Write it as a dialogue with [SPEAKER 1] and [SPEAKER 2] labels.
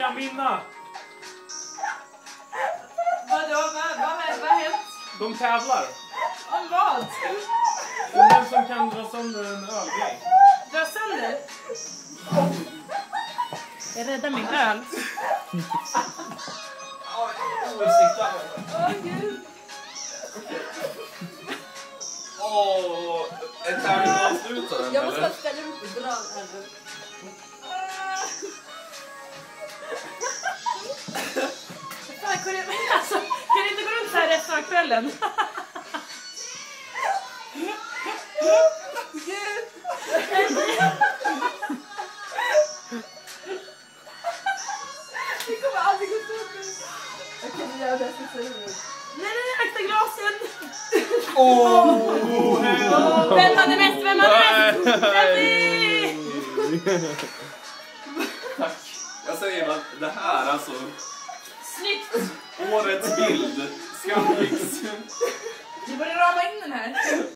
[SPEAKER 1] kan vinna!
[SPEAKER 2] Vadå? Vad har hänt?
[SPEAKER 1] De tävlar.
[SPEAKER 2] Om vad?
[SPEAKER 1] Den som kan dra sönder en ölgrej.
[SPEAKER 2] Dra sönder? Jag räddar min öl. Åh, gud.
[SPEAKER 3] Är tävlingen avslutad?
[SPEAKER 2] Jag måste ställa upp och dra den nu. Fan, kan det inte gå runt så här resten av kvällen? Det kommer aldrig gå sönder. Okej, vi gör det så sönder. Nej, akta glasen. Vem hade mest?
[SPEAKER 3] Tack. Jag säger att det här alltså...
[SPEAKER 2] Snyggt.
[SPEAKER 3] Årets bild. Skamlix.
[SPEAKER 2] Vi borde rama in den här.